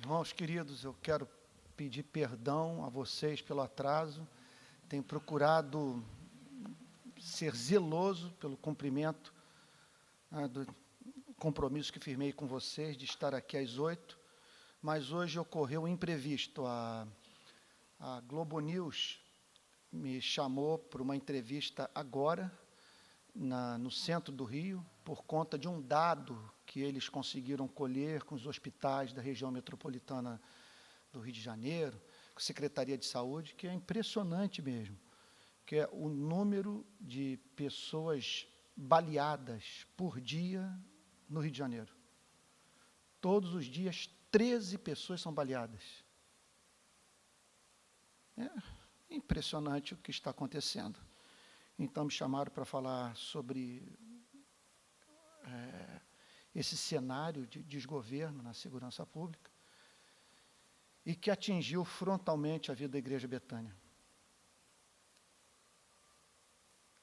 Irmãos queridos, eu quero pedir perdão a vocês pelo atraso. Tenho procurado ser zeloso pelo cumprimento do compromisso que firmei com vocês de estar aqui às 8, mas hoje ocorreu um imprevisto. A Globo News me chamou para uma entrevista agora, no centro do Rio, por conta de um dado que eles conseguiram colher com os hospitais da região metropolitana do Rio de Janeiro, com a Secretaria de Saúde, que é impressionante mesmo, que é o número de pessoas baleadas por dia no Rio de Janeiro. Todos os dias, 13 pessoas são baleadas. É impressionante o que está acontecendo. Então, me chamaram para falar sobre esse cenário de desgoverno na segurança pública e que atingiu frontalmente a vida da Igreja Betânia.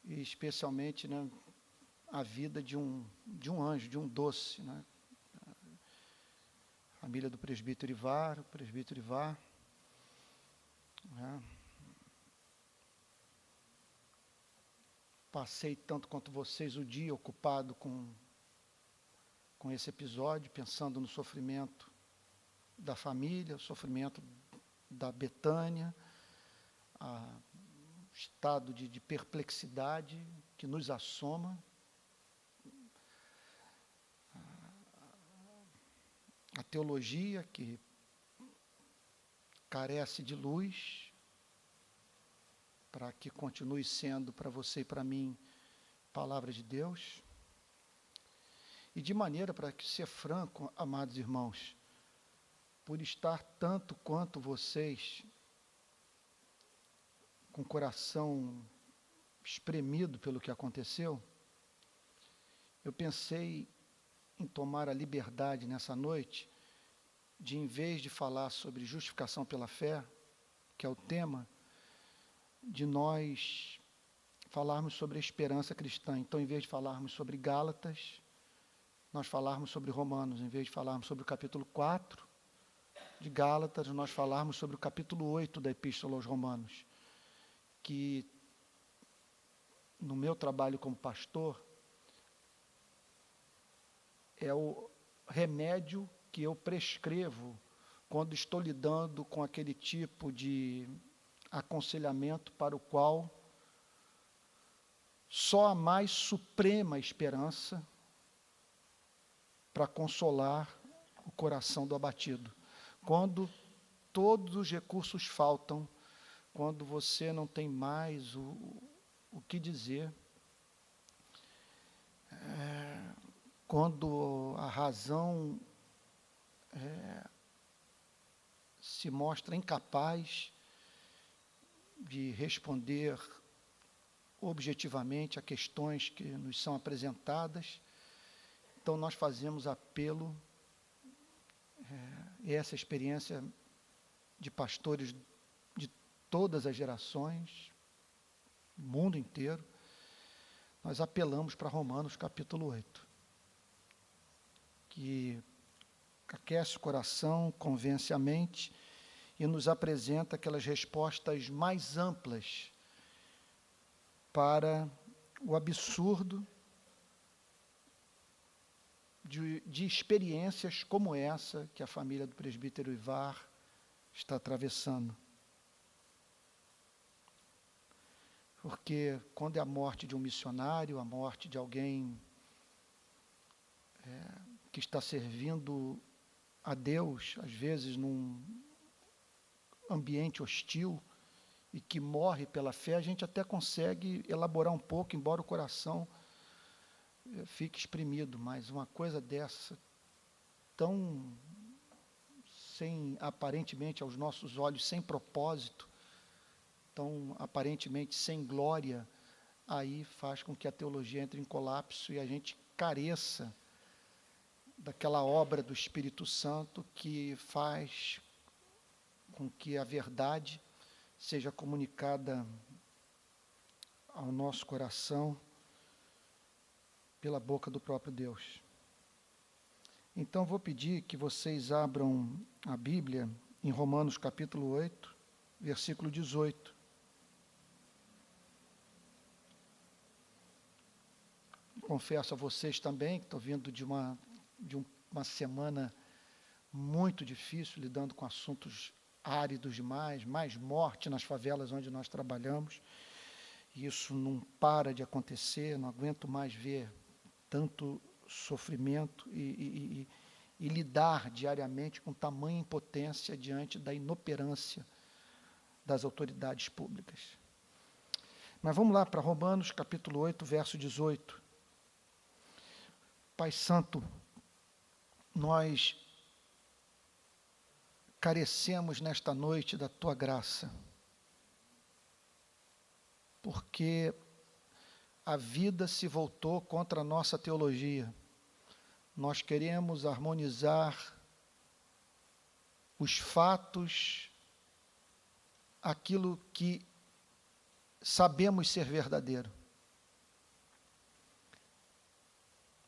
E especialmente, né, a vida de um anjo, de um doce, né? A família do presbítero Ivar, né? Passei, tanto quanto vocês, o dia ocupado com esse episódio, pensando no sofrimento da família, o sofrimento da Betânia, o estado de perplexidade que nos assoma, a teologia que carece de luz, para que continue sendo para você e para mim palavra de Deus. E de maneira, para ser franco, amados irmãos, por estar tanto quanto vocês com o coração espremido pelo que aconteceu, eu pensei em tomar a liberdade nessa noite de, em vez de falar sobre justificação pela fé, que é o tema, de nós falarmos sobre a esperança cristã. Então, em vez de falarmos sobre Gálatas, nós falarmos sobre Romanos. Em vez de falarmos sobre o capítulo 4 de Gálatas, nós falarmos sobre o capítulo 8 da Epístola aos Romanos, que, no meu trabalho como pastor, é o remédio que eu prescrevo quando estou lidando com aquele tipo de aconselhamento para o qual só a mais suprema esperança para consolar o coração do abatido. Quando todos os recursos faltam, quando você não tem mais o que dizer, quando a razão se mostra incapaz de responder objetivamente a questões que nos são apresentadas, então nós fazemos apelo, e essa experiência de pastores de todas as gerações, do mundo inteiro, nós apelamos para Romanos capítulo 8, que aquece o coração, convence a mente e nos apresenta aquelas respostas mais amplas para o absurdo de experiências como essa que a família do presbítero Ivar está atravessando. Porque quando é a morte de um missionário, a morte de alguém que está servindo a Deus, às vezes num ambiente hostil, e que morre pela fé, a gente até consegue elaborar um pouco, embora o coração fique exprimido, mas uma coisa dessa, tão sem, aparentemente aos nossos olhos, sem propósito, tão aparentemente sem glória, aí faz com que a teologia entre em colapso e a gente careça daquela obra do Espírito Santo que faz com que a verdade seja comunicada ao nosso coração pela boca do próprio Deus. Então, vou pedir que vocês abram a Bíblia em Romanos capítulo 8, versículo 18. Confesso a vocês também que estou vindo de uma semana muito difícil, lidando com assuntos áridos demais, mais morte nas favelas onde nós trabalhamos. E isso não para de acontecer, não aguento mais ver tanto sofrimento e lidar diariamente com tamanha impotência diante da inoperância das autoridades públicas. Mas vamos lá para Romanos capítulo 8, verso 18. Pai Santo, nós carecemos nesta noite da Tua graça, porque a vida se voltou contra a nossa teologia. Nós queremos harmonizar os fatos, aquilo que sabemos ser verdadeiro.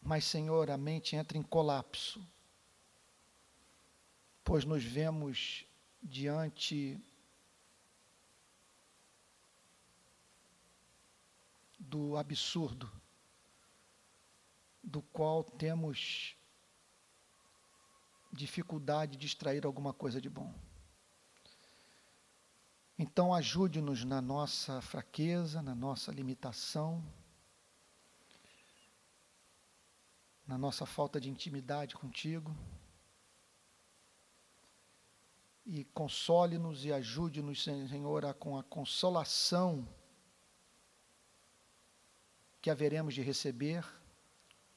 Mas, Senhor, a mente entra em colapso, pois nos vemos diante do absurdo, do qual temos dificuldade de extrair alguma coisa de bom. Então, ajude-nos na nossa fraqueza, na nossa limitação, na nossa falta de intimidade contigo, e console-nos e ajude-nos, Senhor, com a consolação que haveremos de receber,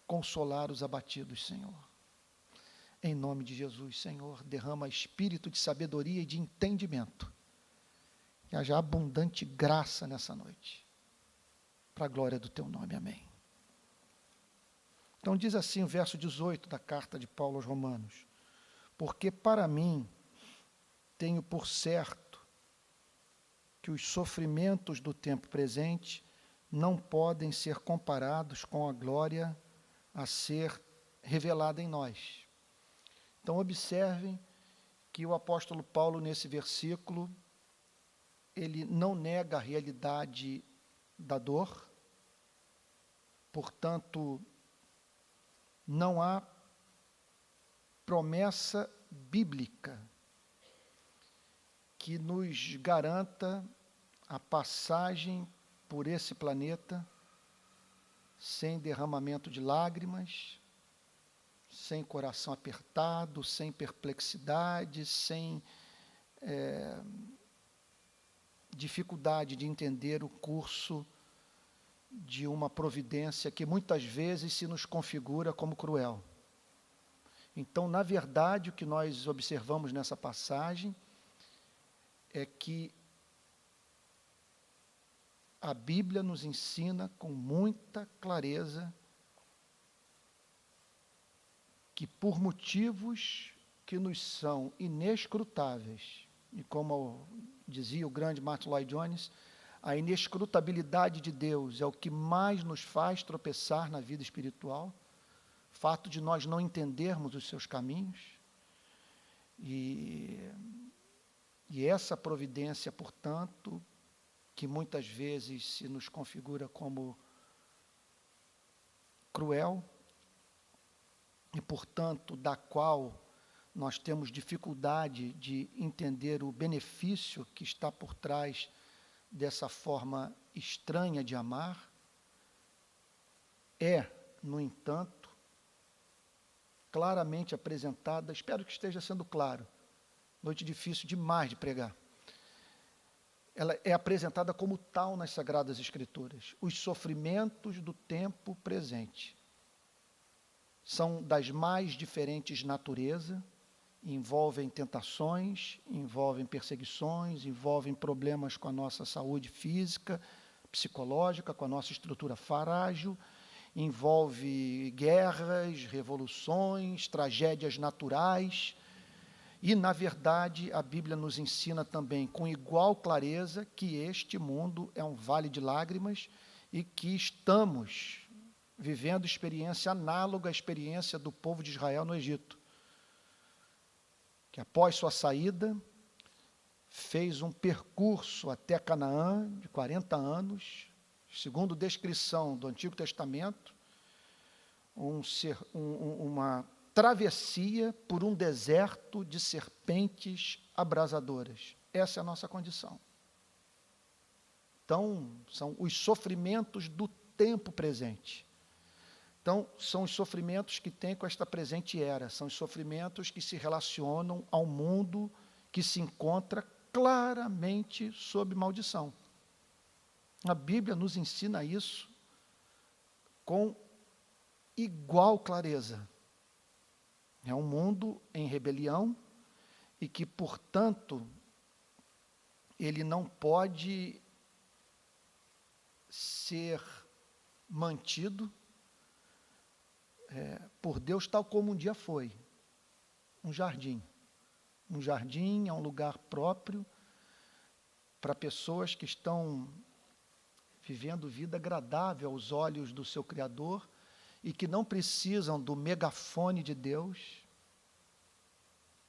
consolar os abatidos, Senhor. Em nome de Jesus, Senhor, derrama espírito de sabedoria e de entendimento, que haja abundante graça nessa noite, para a glória do Teu nome, amém. Então diz assim o verso 18 da carta de Paulo aos Romanos: porque para mim tenho por certo que os sofrimentos do tempo presente não podem ser comparados com a glória a ser revelada em nós. Então observem que o apóstolo Paulo, nesse versículo, ele não nega a realidade da dor, portanto, não há promessa bíblica que nos garanta a passagem por esse planeta sem derramamento de lágrimas, sem coração apertado, sem perplexidade, sem dificuldade de entender o curso de uma providência que muitas vezes se nos configura como cruel. Então, na verdade, o que nós observamos nessa passagem é que a Bíblia nos ensina com muita clareza que por motivos que nos são inescrutáveis, e como dizia o grande Martin Lloyd Jones, a inescrutabilidade de Deus é o que mais nos faz tropeçar na vida espiritual, fato de nós não entendermos os seus caminhos, e essa providência, portanto, que muitas vezes se nos configura como cruel, e, portanto, da qual nós temos dificuldade de entender o benefício que está por trás dessa forma estranha de amar, é, no entanto, claramente apresentada, espero que esteja sendo claro, noite difícil demais de pregar, ela é apresentada como tal nas Sagradas Escrituras. Os sofrimentos do tempo presente são das mais diferentes natureza, envolvem tentações, envolvem perseguições, envolvem problemas com a nossa saúde física, psicológica, com a nossa estrutura frágil, envolve guerras, revoluções, tragédias naturais. E, na verdade, a Bíblia nos ensina também com igual clareza que este mundo é um vale de lágrimas e que estamos vivendo experiência análoga à experiência do povo de Israel no Egito, que após sua saída, fez um percurso até Canaã de 40 anos, segundo descrição do Antigo Testamento, uma travessia por um deserto de serpentes abrasadoras. Essa é a nossa condição. Então, são os sofrimentos do tempo presente. Então, são os sofrimentos que tem com esta presente era, são os sofrimentos que se relacionam ao mundo que se encontra claramente sob maldição. A Bíblia nos ensina isso com igual clareza. É um mundo em rebelião e que, portanto, ele não pode ser mantido por Deus tal como um dia foi, um jardim. Um jardim é um lugar próprio para pessoas que estão vivendo vida agradável aos olhos do seu Criador e que não precisam do megafone de Deus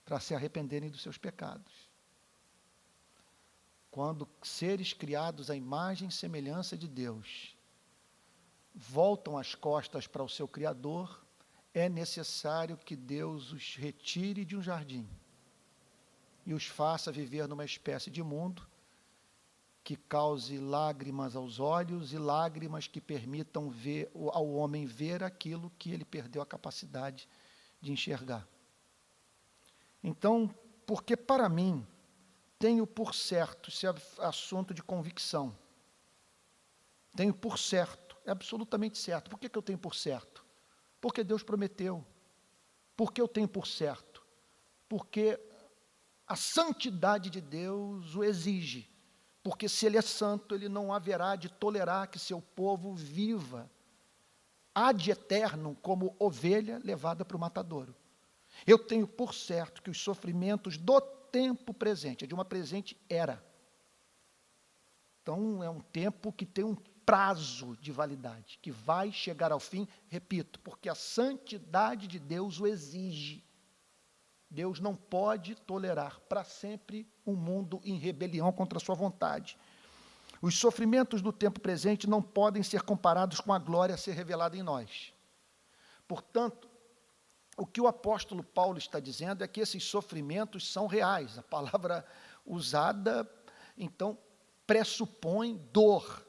para se arrependerem dos seus pecados. Quando seres criados à imagem e semelhança de Deus voltam as costas para o seu Criador, é necessário que Deus os retire de um jardim e os faça viver numa espécie de mundo que cause lágrimas aos olhos e lágrimas que permitam ao homem ver aquilo que ele perdeu a capacidade de enxergar. Então, porque para mim, tenho por certo, esse é assunto de convicção, tenho por certo, é absolutamente certo. Por que eu tenho por certo? Porque Deus prometeu. Por que eu tenho por certo? Porque a santidade de Deus o exige. Porque se Ele é santo, Ele não haverá de tolerar que seu povo viva ad eterno como ovelha levada para o matadouro. Eu tenho por certo que os sofrimentos do tempo presente, é de uma presente era. Então, é um tempo que tem um prazo de validade, que vai chegar ao fim, repito, porque a santidade de Deus o exige. Deus não pode tolerar para sempre um mundo em rebelião contra a sua vontade. Os sofrimentos do tempo presente não podem ser comparados com a glória a ser revelada em nós. Portanto, o que o apóstolo Paulo está dizendo é que esses sofrimentos são reais. A palavra usada, então, pressupõe dor,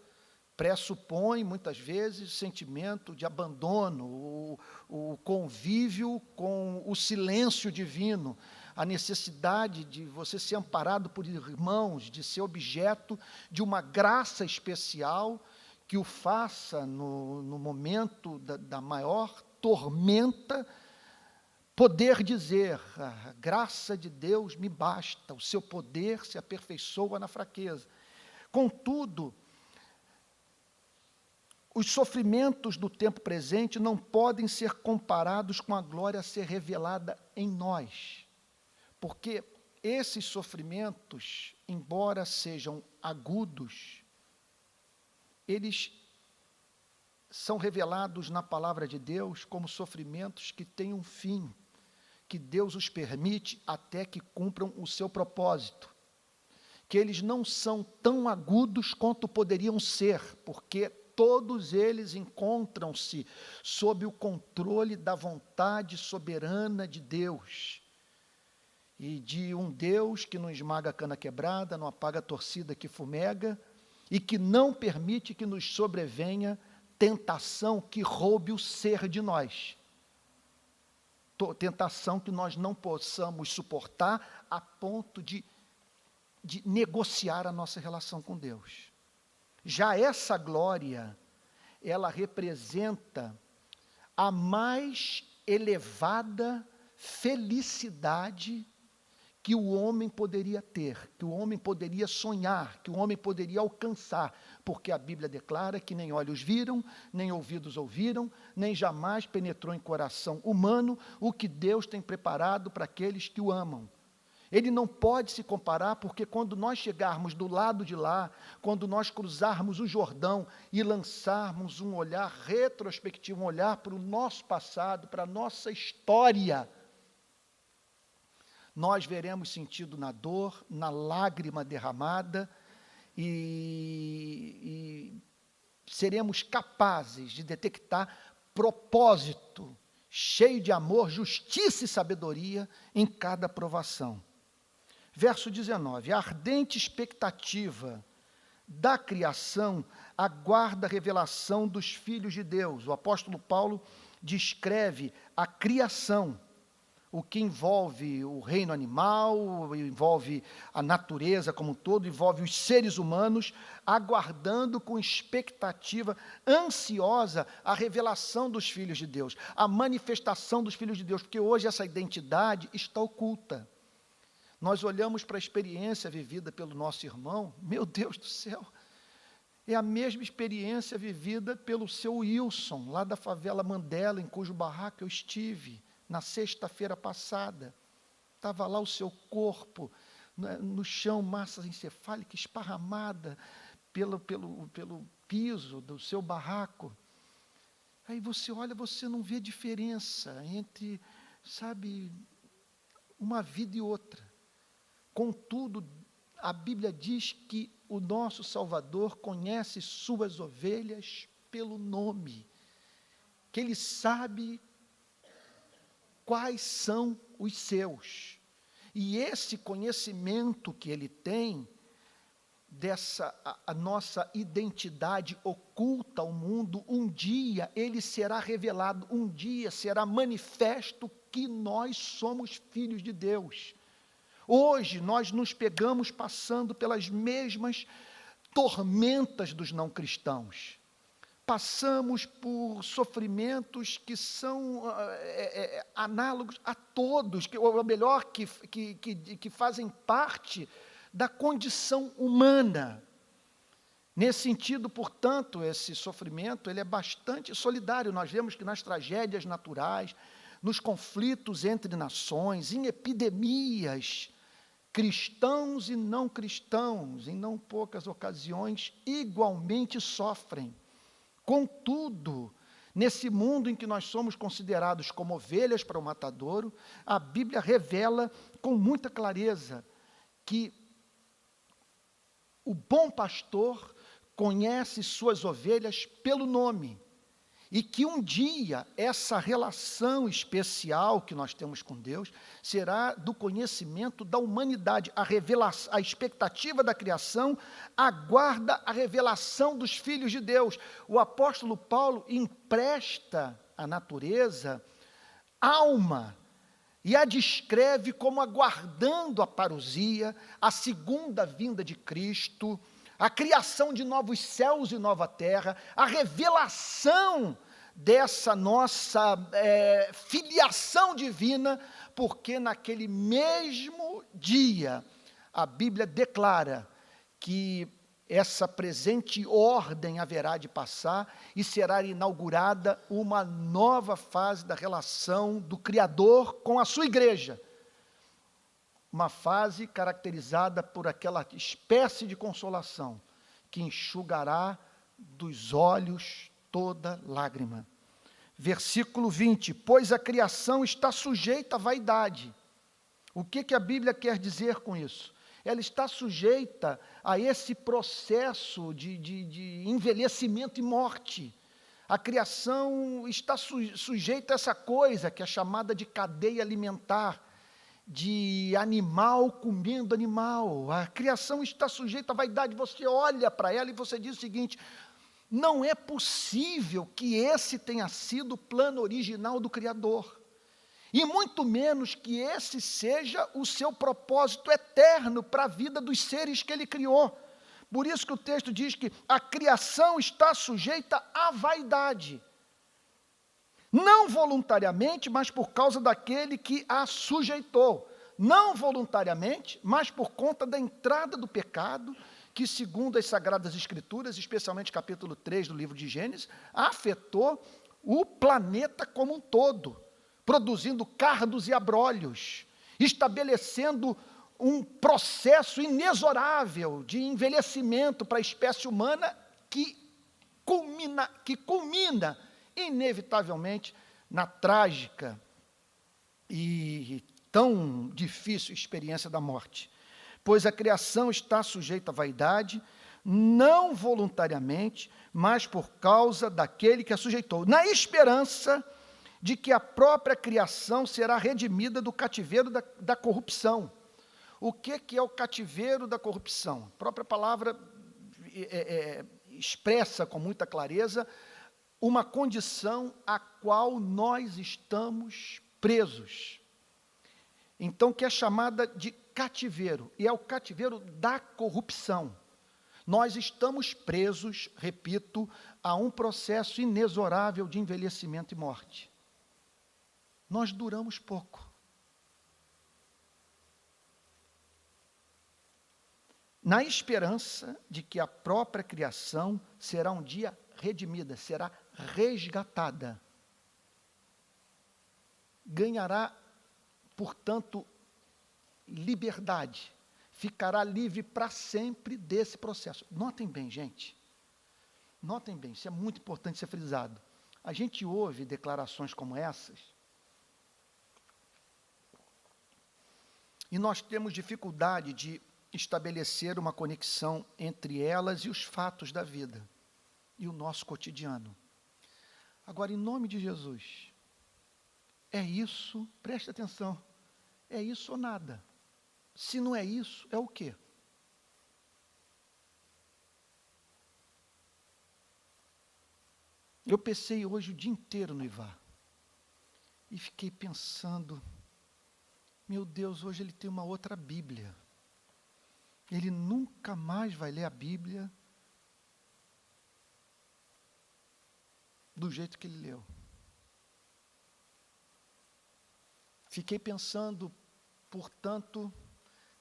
pressupõe, muitas vezes, sentimento de abandono, o convívio com o silêncio divino, a necessidade de você ser amparado por irmãos, de ser objeto de uma graça especial que o faça, no momento da maior tormenta, poder dizer: a graça de Deus me basta, o seu poder se aperfeiçoa na fraqueza. Contudo, os sofrimentos do tempo presente não podem ser comparados com a glória a ser revelada em nós, porque esses sofrimentos, embora sejam agudos, eles são revelados na palavra de Deus como sofrimentos que têm um fim, que Deus os permite até que cumpram o seu propósito, que eles não são tão agudos quanto poderiam ser, porque todos eles encontram-se sob o controle da vontade soberana de Deus, e de um Deus que não esmaga a cana quebrada, não apaga a torcida que fumega, e que não permite que nos sobrevenha tentação que roube o ser de nós. Tentação que nós não possamos suportar a ponto de negociar a nossa relação com Deus. Já essa glória, ela representa a mais elevada felicidade que o homem poderia ter, que o homem poderia sonhar, que o homem poderia alcançar, porque a Bíblia declara que nem olhos viram, nem ouvidos ouviram, nem jamais penetrou em coração humano o que Deus tem preparado para aqueles que o amam. Ele não pode se comparar, porque quando nós chegarmos do lado de lá, quando nós cruzarmos o Jordão e lançarmos um olhar retrospectivo, um olhar para o nosso passado, para a nossa história, nós veremos sentido na dor, na lágrima derramada e seremos capazes de detectar propósito, cheio de amor, justiça e sabedoria em cada provação. Verso 19, a ardente expectativa da criação aguarda a revelação dos filhos de Deus. O apóstolo Paulo descreve a criação, o que envolve o reino animal, envolve a natureza como um todo, envolve os seres humanos, aguardando com expectativa ansiosa a revelação dos filhos de Deus, a manifestação dos filhos de Deus, porque hoje essa identidade está oculta. Nós olhamos para a experiência vivida pelo nosso irmão, meu Deus do céu, é a mesma experiência vivida pelo seu Wilson, lá da favela Mandela, em cujo barraco eu estive, na sexta-feira passada. Estava lá o seu corpo, no chão, massa encefálica esparramada pelo piso do seu barraco. Aí você olha, você não vê diferença entre, sabe, uma vida e outra. Contudo, a Bíblia diz que o nosso Salvador conhece suas ovelhas pelo nome, que Ele sabe quais são os seus. E esse conhecimento que Ele tem, a nossa identidade oculta ao mundo, um dia Ele será revelado, um dia será manifesto que nós somos filhos de Deus. Hoje nós nos pegamos passando pelas mesmas tormentas dos não cristãos. Passamos por sofrimentos que são análogos a todos, ou melhor, que fazem parte da condição humana. Nesse sentido, portanto, esse sofrimento ele é bastante solidário. Nós vemos que nas tragédias naturais, nos conflitos entre nações, em epidemias, cristãos e não cristãos, em não poucas ocasiões, igualmente sofrem. Contudo, nesse mundo em que nós somos considerados como ovelhas para o matadouro, a Bíblia revela com muita clareza que o bom pastor conhece suas ovelhas pelo nome, e que um dia essa relação especial que nós temos com Deus será do conhecimento da humanidade. A expectativa da criação aguarda a revelação dos filhos de Deus. O apóstolo Paulo empresta à natureza alma e a descreve como aguardando a parousia, a segunda vinda de Cristo, a criação de novos céus e nova terra, a revelação dessa nossa filiação divina, porque naquele mesmo dia a Bíblia declara que essa presente ordem haverá de passar e será inaugurada uma nova fase da relação do Criador com a sua igreja. Uma fase caracterizada por aquela espécie de consolação que enxugará dos olhos toda lágrima. Versículo 20, pois a criação está sujeita à vaidade. O que a Bíblia quer dizer com isso? Ela está sujeita a esse processo de envelhecimento e morte. A criação está sujeita a essa coisa que é chamada de cadeia alimentar, de animal comendo animal. A criação está sujeita à vaidade. Você olha para ela e você diz o seguinte: não é possível que esse tenha sido o plano original do Criador, e muito menos que esse seja o seu propósito eterno para a vida dos seres que Ele criou. Por isso que o texto diz que a criação está sujeita à vaidade. Não voluntariamente, mas por causa daquele que a sujeitou. Não voluntariamente, mas por conta da entrada do pecado, que segundo as Sagradas Escrituras, especialmente capítulo 3 do livro de Gênesis, afetou o planeta como um todo, produzindo cardos e abrolhos, estabelecendo um processo inexorável de envelhecimento para a espécie humana que culmina inevitavelmente na trágica e tão difícil experiência da morte. Pois a criação está sujeita à vaidade, não voluntariamente, mas por causa daquele que a sujeitou, na esperança de que a própria criação será redimida do cativeiro da corrupção. O que é o cativeiro da corrupção? A própria palavra expressa com muita clareza uma condição a qual nós estamos presos. Então, que é chamada de cativeiro, e é o cativeiro da corrupção. Nós estamos presos, repito, a um processo inexorável de envelhecimento e morte. Nós duramos pouco. Na esperança de que a própria criação será um dia redimida, será resgatada. Ganhará, portanto, liberdade. Ficará livre para sempre desse processo. Notem bem, gente. Notem bem, isso é muito importante ser frisado. A gente ouve declarações como essas e nós temos dificuldade de estabelecer uma conexão entre elas e os fatos da vida e o nosso cotidiano. Agora, em nome de Jesus, é isso, preste atenção, é isso ou nada. Se não é isso, é o quê? Eu pensei hoje o dia inteiro no Ivar e fiquei pensando, meu Deus, hoje ele tem uma outra Bíblia. Ele nunca mais vai ler a Bíblia do jeito que ele leu. Fiquei pensando, portanto,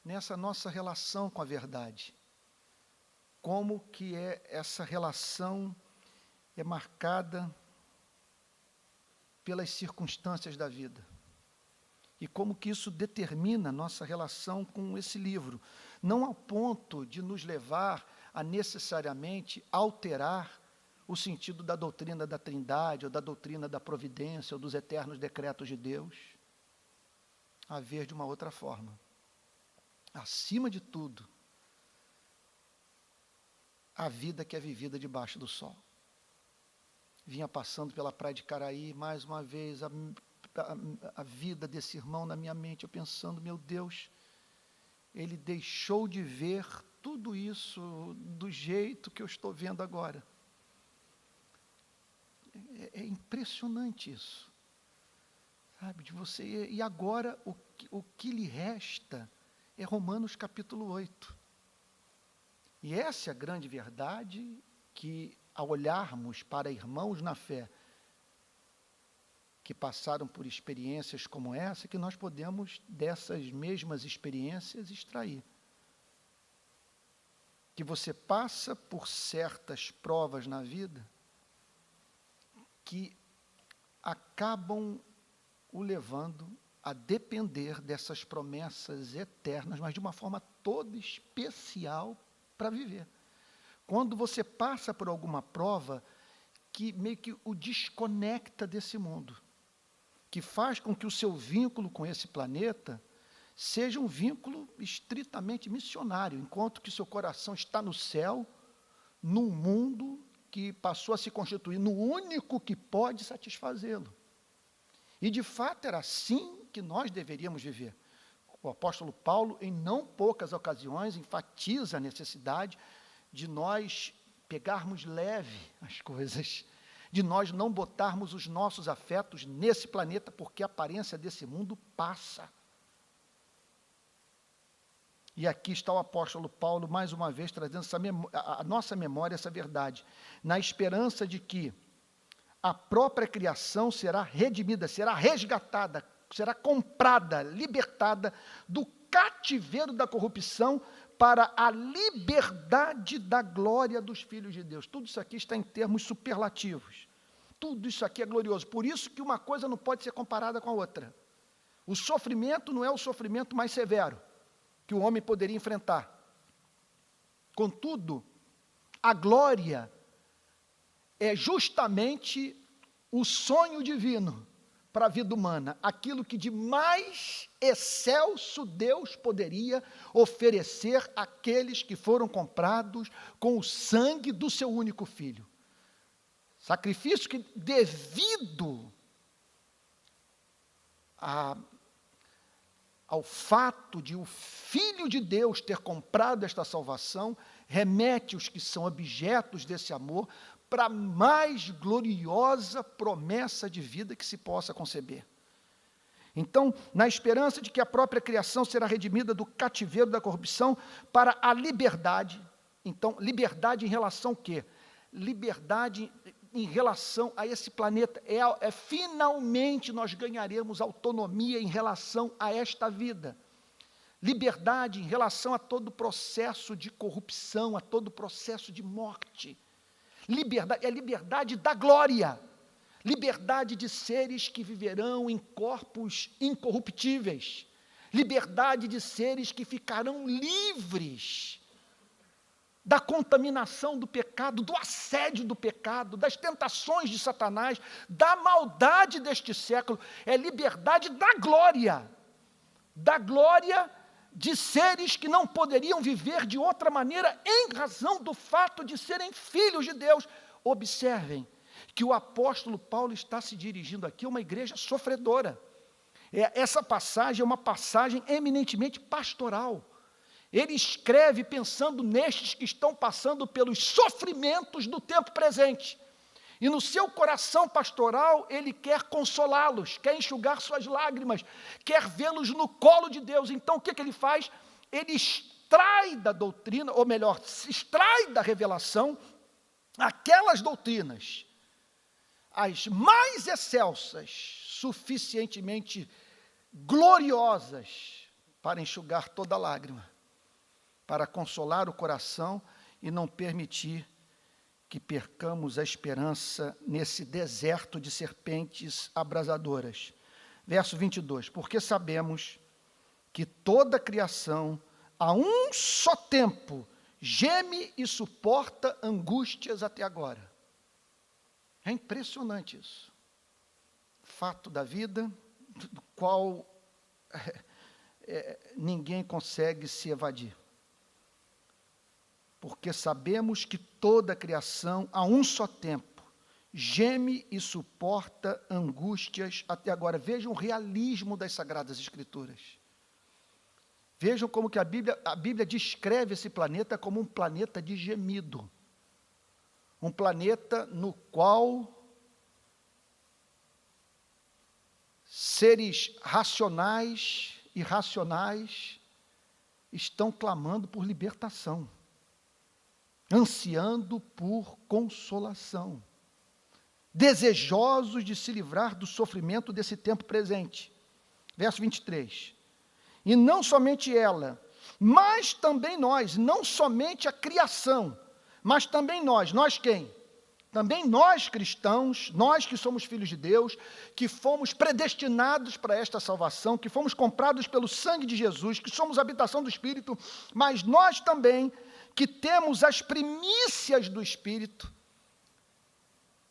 nessa nossa relação com a verdade. Como que essa relação é marcada pelas circunstâncias da vida. E como que isso determina nossa relação com esse livro. Não ao ponto de nos levar a necessariamente alterar o sentido da doutrina da Trindade, ou da doutrina da providência, ou dos eternos decretos de Deus, a ver de uma outra forma. Acima de tudo, a vida que é vivida debaixo do sol. Vinha passando pela praia de Caraí, mais uma vez, a vida desse irmão na minha mente, eu pensando, meu Deus, ele deixou de ver tudo isso do jeito que eu estou vendo agora. É impressionante isso, sabe, de você, e agora o que lhe resta é Romanos capítulo 8. E essa é a grande verdade que, ao olharmos para irmãos na fé, que passaram por experiências como essa, que nós podemos, dessas mesmas experiências, extrair. Que você passa por certas provas na vida que acabam o levando a depender dessas promessas eternas, mas de uma forma toda especial para viver. Quando você passa por alguma prova que meio que o desconecta desse mundo, que faz com que o seu vínculo com esse planeta seja um vínculo estritamente missionário, enquanto que seu coração está no céu, num mundo que passou a se constituir no único que pode satisfazê-lo. E, de fato, era assim que nós deveríamos viver. O apóstolo Paulo, em não poucas ocasiões, enfatiza a necessidade de nós pegarmos leve as coisas, de nós não botarmos os nossos afetos nesse planeta, porque a aparência desse mundo passa. E aqui está o apóstolo Paulo, mais uma vez, trazendo a nossa memória essa verdade, na esperança de que a própria criação será redimida, será resgatada, será comprada, libertada do cativeiro da corrupção para a liberdade da glória dos filhos de Deus. Tudo isso aqui está em termos superlativos. Tudo isso aqui é glorioso. Por isso que uma coisa não pode ser comparada com a outra. O sofrimento não é o sofrimento mais severo, que o homem poderia enfrentar. Contudo, a glória é justamente o sonho divino para a vida humana, aquilo que de mais excelso Deus poderia oferecer àqueles que foram comprados com o sangue do seu único filho. Sacrifício que, devido ao fato de o Filho de Deus ter comprado esta salvação, remete os que são objetos desse amor para a mais gloriosa promessa de vida que se possa conceber. Então, na esperança de que a própria criação será redimida do cativeiro da corrupção para a liberdade. Então, liberdade em relação ao quê? Liberdade em relação a esse planeta. Finalmente nós ganharemos autonomia em relação a esta vida. Liberdade em relação a todo o processo de corrupção, a todo o processo de morte. Liberdade, é a liberdade da glória, liberdade de seres que viverão em corpos incorruptíveis, liberdade de seres que ficarão livres da contaminação do pecado, do assédio do pecado, das tentações de Satanás, da maldade deste século. É liberdade da glória de seres que não poderiam viver de outra maneira em razão do fato de serem filhos de Deus. Observem que o apóstolo Paulo está se dirigindo aqui a uma igreja sofredora. Essa passagem é uma passagem eminentemente pastoral. Ele escreve pensando nestes que estão passando pelos sofrimentos do tempo presente. E no seu coração pastoral, ele quer consolá-los, quer enxugar suas lágrimas, quer vê-los no colo de Deus. Então, o que ele faz? Ele extrai da doutrina, ou melhor, extrai da revelação, aquelas doutrinas, as mais excelsas, suficientemente gloriosas, para enxugar toda lágrima, para consolar o coração e não permitir que percamos a esperança nesse deserto de serpentes abrasadoras. Verso 22, porque sabemos que toda a criação, a um só tempo, geme e suporta angústias até agora. É impressionante isso. Fato da vida, do qual ninguém consegue se evadir. Porque sabemos que toda a criação, a um só tempo, geme e suporta angústias até agora. Vejam o realismo das Sagradas Escrituras. Vejam como que a Bíblia descreve esse planeta como um planeta de gemido. Um planeta no qual seres racionais e irracionais estão clamando por libertação, ansiando por consolação, desejosos de se livrar do sofrimento desse tempo presente. Verso 23. E não somente ela, mas também nós, não somente a criação, mas também nós quem? Também nós cristãos, nós que somos filhos de Deus, que fomos predestinados para esta salvação, que fomos comprados pelo sangue de Jesus, que somos habitação do Espírito, mas nós também, que temos as primícias do Espírito,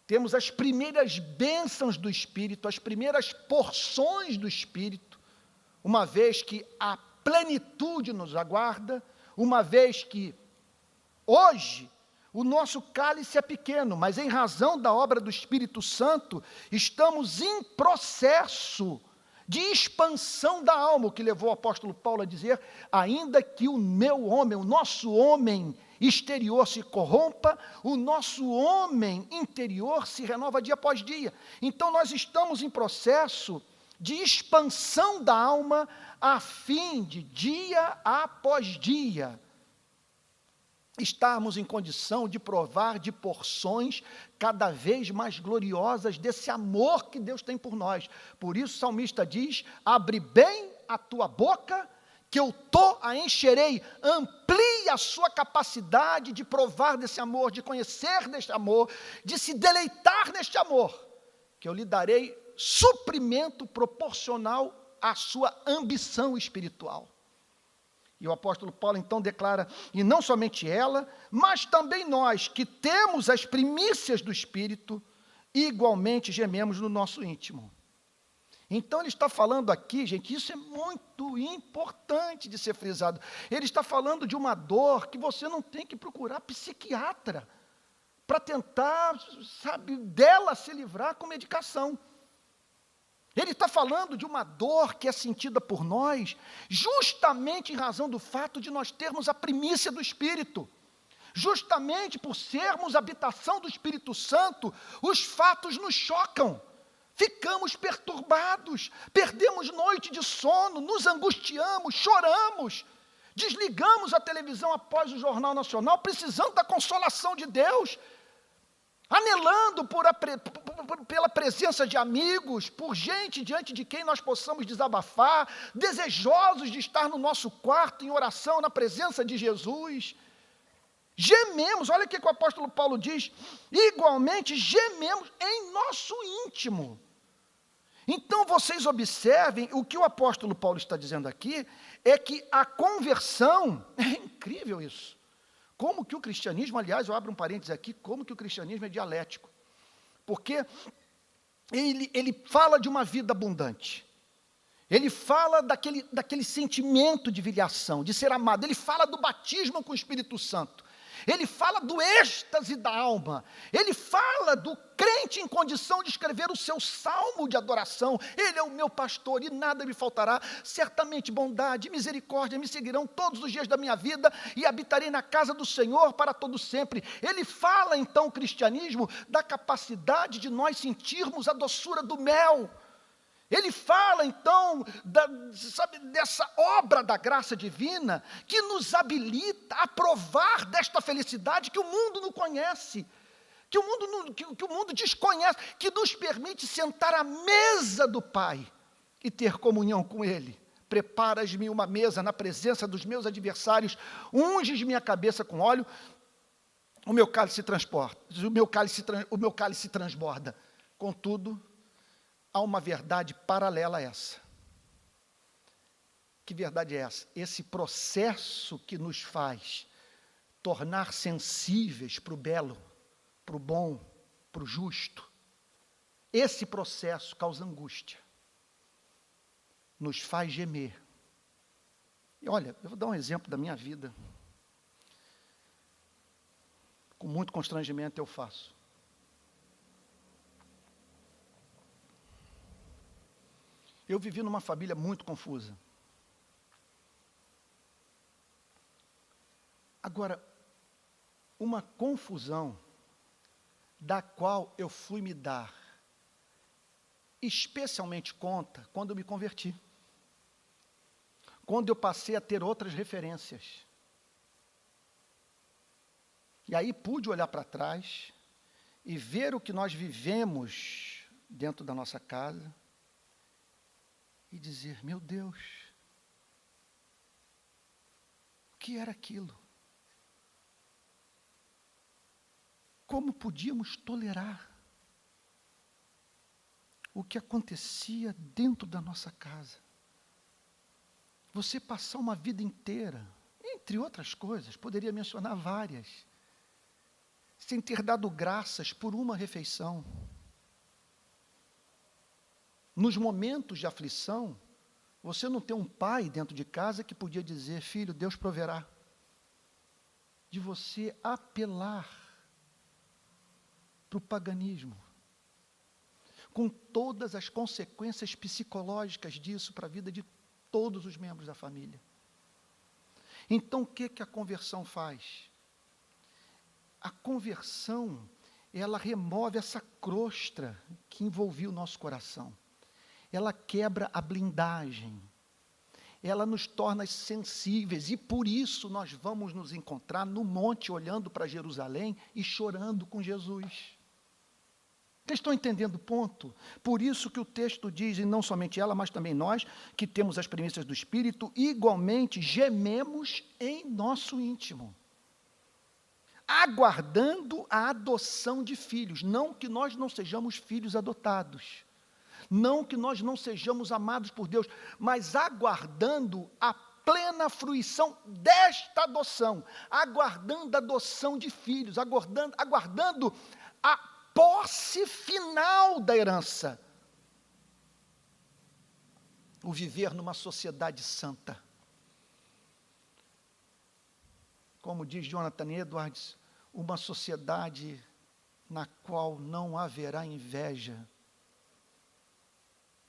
temos as primeiras bênçãos do Espírito, as primeiras porções do Espírito, uma vez que a plenitude nos aguarda, uma vez que hoje o nosso cálice é pequeno, mas em razão da obra do Espírito Santo, estamos em processo de expansão da alma, o que levou o apóstolo Paulo a dizer, ainda que o meu homem, o nosso homem exterior se corrompa, o nosso homem interior se renova dia após dia. Então nós estamos em processo de expansão da alma, a fim de dia após dia estarmos em condição de provar de porções cada vez mais gloriosas desse amor que Deus tem por nós. Por isso o salmista diz, abre bem a tua boca, que eu a encherei, amplie a sua capacidade de provar desse amor, de conhecer deste amor, de se deleitar neste amor, que eu lhe darei suprimento proporcional à sua ambição espiritual. E o apóstolo Paulo então declara, e não somente ela, mas também nós, que temos as primícias do Espírito, igualmente gememos no nosso íntimo. Então ele está falando aqui, gente, isso é muito importante de ser frisado. Ele está falando de uma dor que você não tem que procurar psiquiatra para tentar, dela se livrar com medicação. Ele está falando de uma dor que é sentida por nós, justamente em razão do fato de nós termos a primícia do Espírito. Justamente por sermos habitação do Espírito Santo, os fatos nos chocam. Ficamos perturbados, perdemos noite de sono, nos angustiamos, choramos, desligamos a televisão após o Jornal Nacional, precisando da consolação de Deus, anelando pela presença de amigos, por gente diante de quem nós possamos desabafar, desejosos de estar no nosso quarto em oração, na presença de Jesus. Gememos, olha o que o apóstolo Paulo diz, igualmente gememos em nosso íntimo. Então vocês observem, o que o apóstolo Paulo está dizendo aqui, é que a conversão, é incrível isso. Como que o cristianismo, aliás, eu abro um parênteses aqui, como que o cristianismo é dialético. Porque ele fala de uma vida abundante. Ele fala daquele sentimento de filiação, de ser amado. Ele fala do batismo com o Espírito Santo. Ele fala do êxtase da alma. Ele fala do crente em condição de escrever o seu salmo de adoração. Ele é o meu pastor e nada me faltará. Certamente bondade e misericórdia me seguirão todos os dias da minha vida e habitarei na casa do Senhor para todo sempre. Ele fala então, o cristianismo, da capacidade de nós sentirmos a doçura do mel. Ele fala, então, dessa obra da graça divina que nos habilita a provar desta felicidade que o mundo não conhece, que o mundo desconhece, que nos permite sentar à mesa do Pai e ter comunhão com Ele. Preparas-me uma mesa na presença dos meus adversários, unges minha cabeça com óleo, o meu cálice se transborda. Contudo, há uma verdade paralela a essa. Que verdade é essa? Esse processo que nos faz tornar sensíveis para o belo, para o bom, para o justo, esse processo causa angústia, nos faz gemer. E olha, eu vou dar um exemplo da minha vida. Com muito constrangimento eu faço. Eu vivi numa família muito confusa. Agora, uma confusão da qual eu fui me dar especialmente conta quando eu me converti. Quando eu passei a ter outras referências. E aí pude olhar para trás e ver o que nós vivemos dentro da nossa casa e dizer, meu Deus, o que era aquilo? Como podíamos tolerar o que acontecia dentro da nossa casa? Você passar uma vida inteira, entre outras coisas, poderia mencionar várias, sem ter dado graças por uma refeição. Nos momentos de aflição, você não tem um pai dentro de casa que podia dizer, filho, Deus proverá. De você apelar para o paganismo, com todas as consequências psicológicas disso para a vida de todos os membros da família. Então, o que a conversão faz? A conversão, ela remove essa crosta que envolvia o nosso coração. Ela quebra a blindagem, ela nos torna sensíveis, e por isso nós vamos nos encontrar no monte, olhando para Jerusalém e chorando com Jesus. Vocês estão entendendo o ponto? Por isso que o texto diz, e não somente ela, mas também nós, que temos as primícias do Espírito, igualmente gememos em nosso íntimo, aguardando a adoção de filhos, não que nós não sejamos filhos adotados, não que nós não sejamos amados por Deus, mas aguardando a plena fruição desta adoção, aguardando a adoção de filhos, aguardando a posse final da herança. O viver numa sociedade santa. Como diz Jonathan Edwards, uma sociedade na qual não haverá inveja,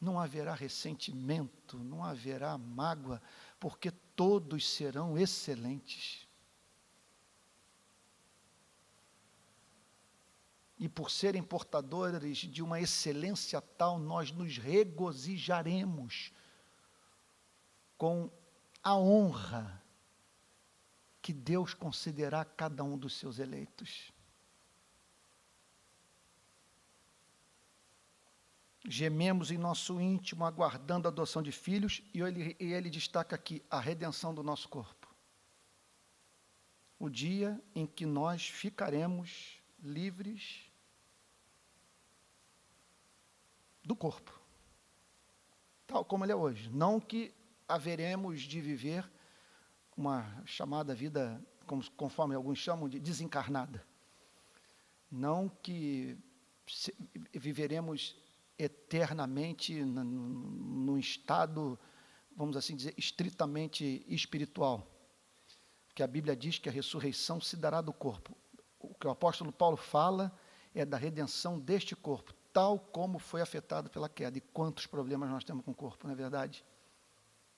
não haverá ressentimento, não haverá mágoa, porque todos serão excelentes. E por serem portadores de uma excelência tal, nós nos regozijaremos com a honra que Deus concederá a cada um dos seus eleitos. Gememos em nosso íntimo, aguardando a adoção de filhos, e ele destaca aqui a redenção do nosso corpo. O dia em que nós ficaremos livres do corpo, tal como ele é hoje. Não que haveremos de viver uma chamada vida, conforme alguns chamam de desencarnada. Não que viveremos eternamente num estado, vamos assim dizer, estritamente espiritual. Porque a Bíblia diz que a ressurreição se dará do corpo. O que o apóstolo Paulo fala é da redenção deste corpo, tal como foi afetado pela queda. E quantos problemas nós temos com o corpo, não é verdade?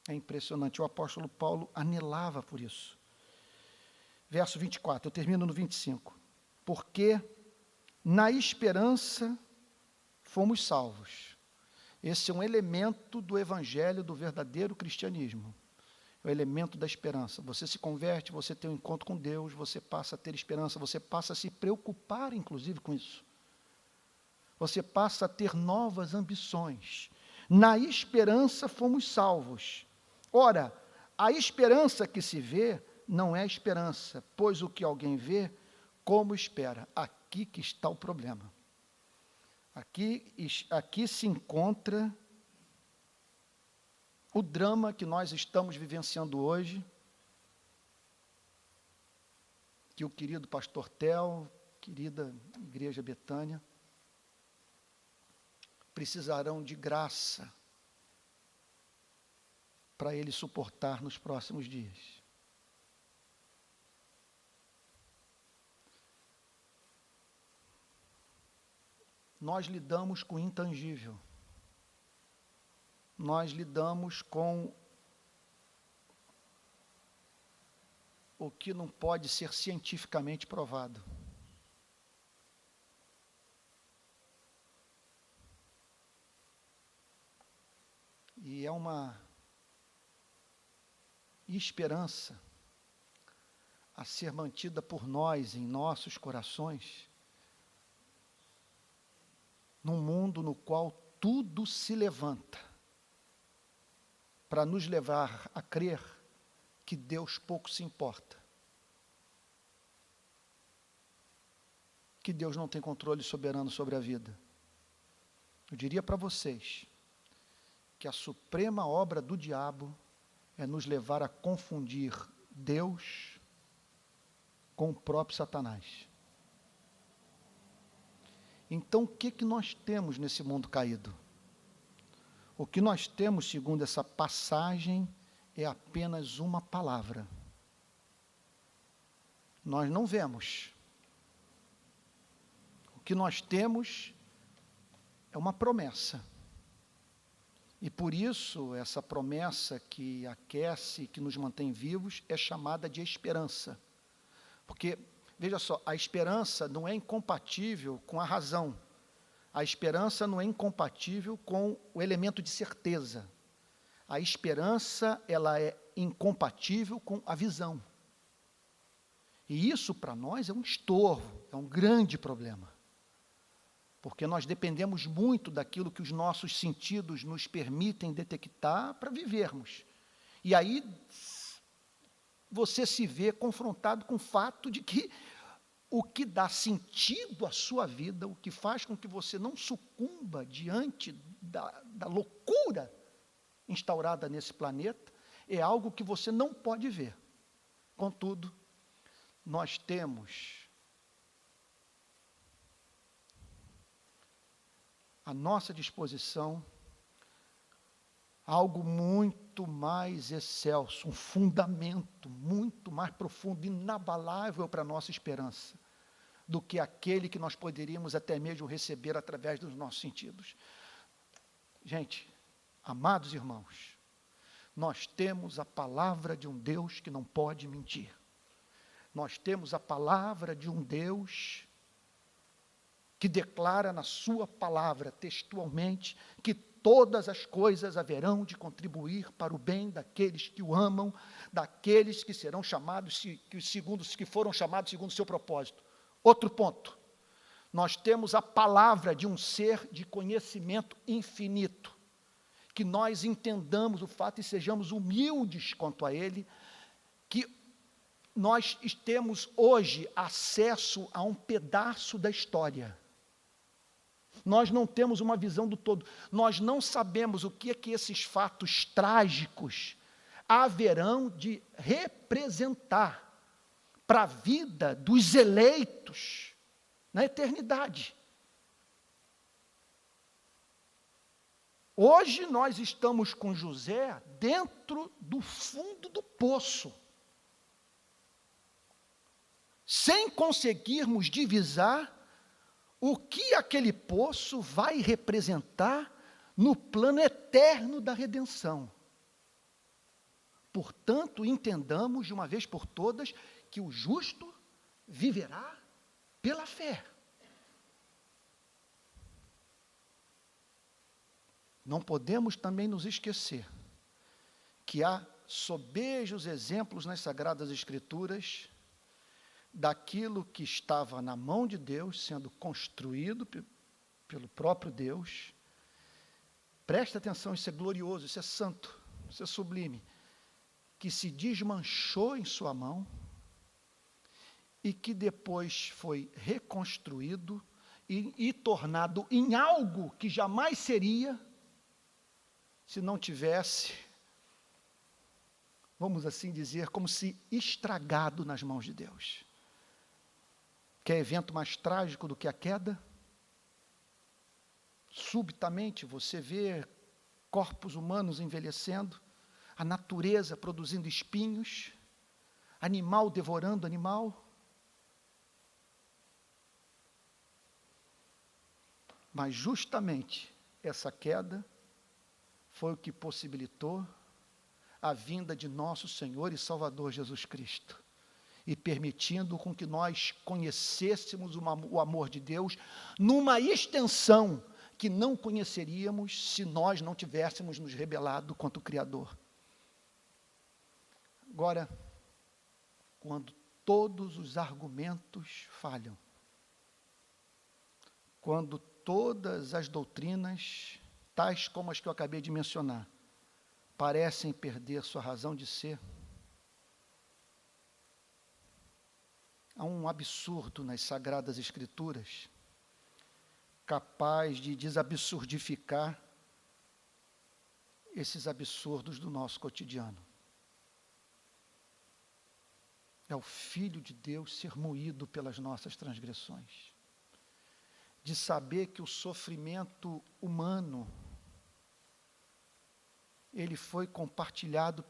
É impressionante. O apóstolo Paulo anelava por isso. Verso 24, eu termino no 25. Porque na esperança fomos salvos. Esse é um elemento do evangelho, do verdadeiro cristianismo. É o elemento da esperança. Você se converte, você tem um encontro com Deus, você passa a ter esperança, você passa a se preocupar, inclusive, com isso. Você passa a ter novas ambições. Na esperança fomos salvos. Ora, a esperança que se vê não é esperança, pois o que alguém vê, como espera. Aqui que está o problema. Aqui se encontra o drama que nós estamos vivenciando hoje, que o querido pastor Tel, querida Igreja Betânia, precisarão de graça para ele suportar nos próximos dias. Nós lidamos com o intangível. Nós lidamos com o que não pode ser cientificamente provado. E é uma esperança a ser mantida por nós em nossos corações, num mundo no qual tudo se levanta para nos levar a crer que Deus pouco se importa, que Deus não tem controle soberano sobre a vida. Eu diria para vocês que a suprema obra do diabo é nos levar a confundir Deus com o próprio Satanás. Então, o que nós temos nesse mundo caído? O que nós temos, segundo essa passagem, é apenas uma palavra. Nós não vemos. O que nós temos é uma promessa. E por isso, essa promessa que aquece, que nos mantém vivos, é chamada de esperança. Porque, veja só, a esperança não é incompatível com a razão. A esperança não é incompatível com o elemento de certeza. A esperança, ela é incompatível com a visão. E isso, para nós, é um estorvo, é um grande problema. Porque nós dependemos muito daquilo que os nossos sentidos nos permitem detectar para vivermos. E aí, você se vê confrontado com o fato de que o que dá sentido à sua vida, o que faz com que você não sucumba diante da loucura instaurada nesse planeta, é algo que você não pode ver. Contudo, nós temos à nossa disposição algo muito mais excelso, um fundamento muito mais profundo, inabalável para a nossa esperança, do que aquele que nós poderíamos até mesmo receber através dos nossos sentidos. Gente, amados irmãos, nós temos a palavra de um Deus que não pode mentir. Nós temos a palavra de um Deus que declara na sua palavra, textualmente, que todas as coisas haverão de contribuir para o bem daqueles que o amam, daqueles que serão chamados, que foram chamados segundo o seu propósito. Outro ponto, nós temos a palavra de um ser de conhecimento infinito, que nós entendamos o fato e sejamos humildes quanto a ele, que nós temos hoje acesso a um pedaço da história. Nós não temos uma visão do todo. Nós não sabemos o que é que esses fatos trágicos haverão de representar para a vida dos eleitos na eternidade. Hoje nós estamos com José dentro do fundo do poço, sem conseguirmos divisar o que aquele poço vai representar no plano eterno da redenção. Portanto, entendamos de uma vez por todas que o justo viverá pela fé. Não podemos também nos esquecer que há sobejos exemplos nas Sagradas Escrituras daquilo que estava na mão de Deus, sendo construído pelo próprio Deus. Presta atenção, isso é glorioso, isso é santo, isso é sublime, que se desmanchou em sua mão e que depois foi reconstruído e tornado em algo que jamais seria se não tivesse, vamos assim dizer, como se estragado nas mãos de Deus. Quer evento mais trágico do que a queda? Subitamente você vê corpos humanos envelhecendo, a natureza produzindo espinhos, animal devorando animal. Mas justamente essa queda foi o que possibilitou a vinda de nosso Senhor e Salvador Jesus Cristo, e permitindo com que nós conhecêssemos o amor de Deus numa extensão que não conheceríamos se nós não tivéssemos nos rebelado contra o Criador. Agora, quando todos os argumentos falham, quando todas as doutrinas, tais como as que eu acabei de mencionar, parecem perder sua razão de ser, há um absurdo nas Sagradas Escrituras, capaz de desabsurdificar esses absurdos do nosso cotidiano. É o Filho de Deus ser moído pelas nossas transgressões, de saber que o sofrimento humano, ele foi compartilhado,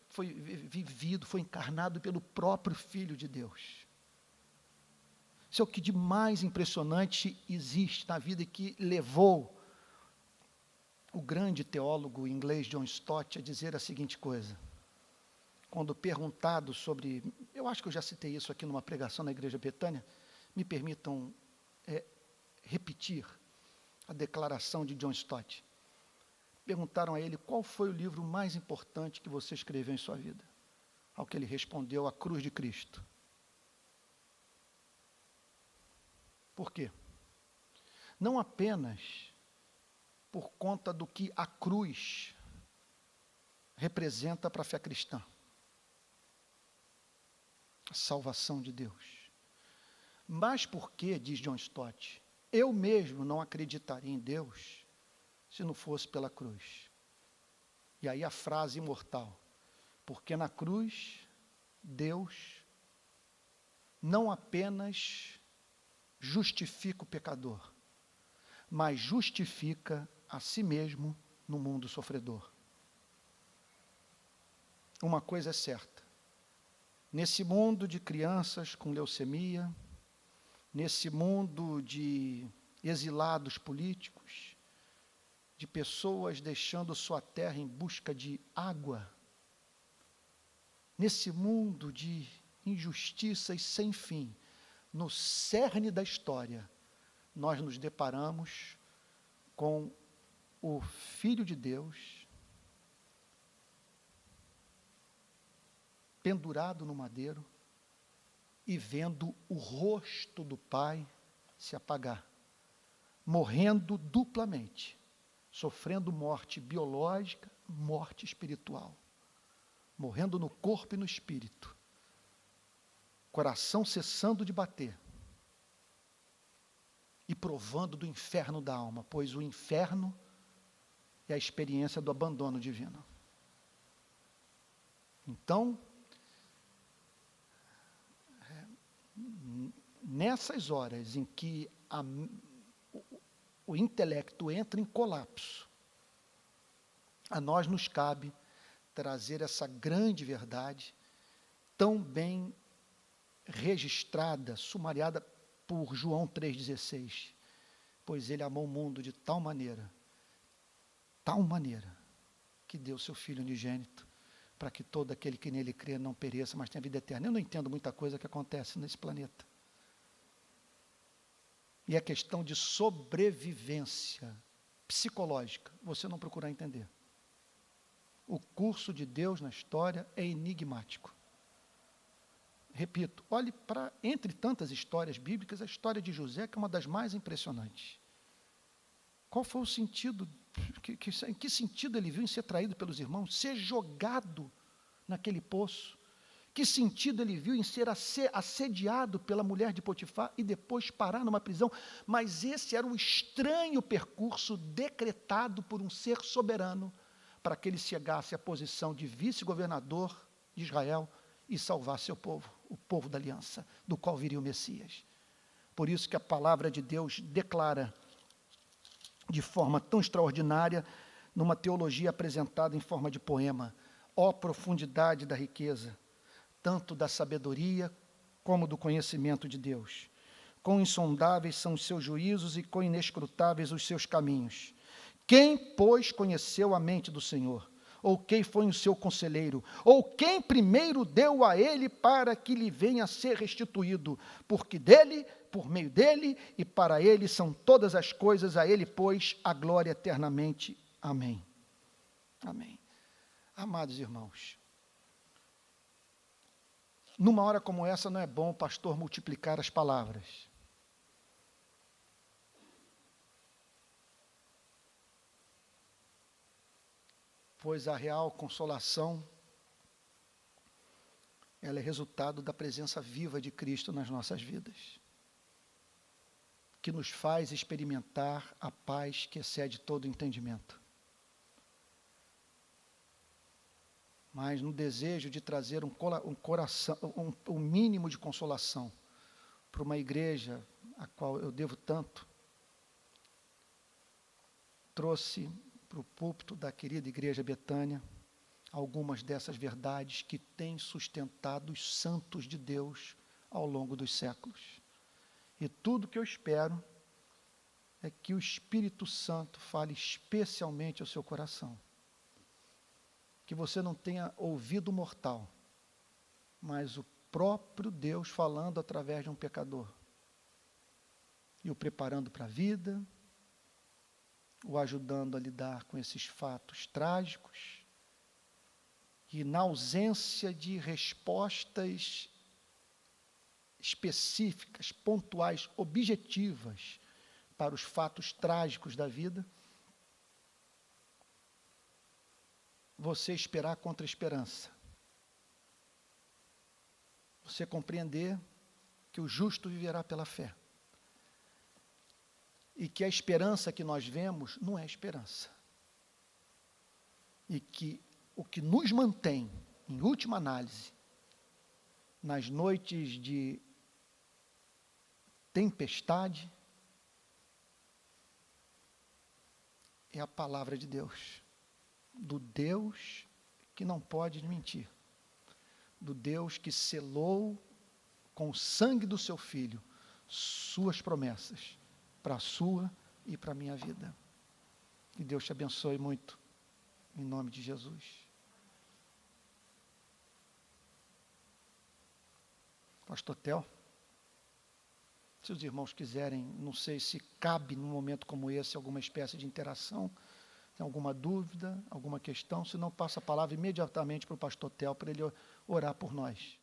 foi vivido, foi encarnado pelo próprio Filho de Deus. Isso é o que de mais impressionante existe na vida, e que levou o grande teólogo inglês John Stott a dizer a seguinte coisa, quando perguntado sobre, eu acho que eu já citei isso aqui numa pregação na Igreja Betânia, me permitam repetir a declaração de John Stott. Perguntaram a ele qual foi o livro mais importante que você escreveu em sua vida. Ao que ele respondeu, A Cruz de Cristo. Por quê? Não apenas por conta do que a cruz representa para a fé cristã, a salvação de Deus, mas porque, diz John Stott, eu mesmo não acreditaria em Deus se não fosse pela cruz. E aí a frase imortal, Porque na cruz, Deus não apenas justifica o pecador, mas justifica a si mesmo no mundo sofredor. Uma coisa é certa: nesse mundo de crianças com leucemia, nesse mundo de exilados políticos, de pessoas deixando sua terra em busca de água, nesse mundo de injustiças sem fim, no cerne da história, nós nos deparamos com o Filho de Deus pendurado no madeiro e vendo o rosto do Pai se apagar, morrendo duplamente, sofrendo morte biológica, morte espiritual, morrendo no corpo e no espírito, coração cessando de bater e provando do inferno da alma, pois o inferno é a experiência do abandono divino. Então, nessas horas em que o intelecto entra em colapso, a nós nos cabe trazer essa grande verdade, tão bem registrada, sumariada por João 3,16, pois ele amou o mundo de tal maneira, que deu seu Filho unigênito, para que todo aquele que nele crê não pereça, mas tenha vida eterna. Eu não entendo muita coisa que acontece nesse planeta. E a questão de sobrevivência psicológica, você não procurar entender. O curso de Deus na história é enigmático. Repito, olhe para, entre tantas histórias bíblicas, a história de José, que é uma das mais impressionantes. Qual foi o sentido, em que sentido ele viu em ser traído pelos irmãos, ser jogado naquele poço? Que sentido ele viu em ser assediado pela mulher de Potifar e depois parar numa prisão? Mas esse era um estranho percurso decretado por um ser soberano para que ele chegasse à posição de vice-governador de Israel e salvasse seu povo, o povo da aliança, do qual viria o Messias. Por isso que a palavra de Deus declara de forma tão extraordinária, numa teologia apresentada em forma de poema: ó profundidade da riqueza, tanto da sabedoria como do conhecimento de Deus. Quão insondáveis são os seus juízos e quão inescrutáveis os seus caminhos. Quem, pois, conheceu a mente do Senhor? Ou quem foi o seu conselheiro? Ou quem primeiro deu a ele para que lhe venha a ser restituído? Porque dele, por meio dele e para ele são todas as coisas, a ele, pois, a glória eternamente. Amém. Amém. Amados irmãos, numa hora como essa não é bom o pastor multiplicar as palavras. Pois a real consolação, ela é resultado da presença viva de Cristo nas nossas vidas, que nos faz experimentar a paz que excede todo entendimento. Mas no desejo de trazer um mínimo de consolação para uma igreja a qual eu devo tanto, trouxe para o púlpito da querida Igreja Betânia algumas dessas verdades que têm sustentado os santos de Deus ao longo dos séculos. E tudo que eu espero é que o Espírito Santo fale especialmente ao seu coração. Que você não tenha ouvido mortal, mas o próprio Deus falando através de um pecador. E o preparando para a vida, o ajudando a lidar com esses fatos trágicos, e na ausência de respostas específicas, pontuais, objetivas para os fatos trágicos da vida, você esperar contra a esperança. Você compreender que o justo viverá pela fé. E que a esperança que nós vemos não é esperança. E que o que nos mantém em última análise, nas noites de tempestade, é a palavra de Deus, do Deus que não pode mentir, do Deus que selou com o sangue do seu Filho suas promessas para a sua e para a minha vida. Que Deus te abençoe muito, em nome de Jesus. Pastor Tel, se os irmãos quiserem, não sei se cabe num momento como esse alguma espécie de interação, tem alguma dúvida, alguma questão, se não, passa a palavra imediatamente para o pastor Tel, para ele orar por nós.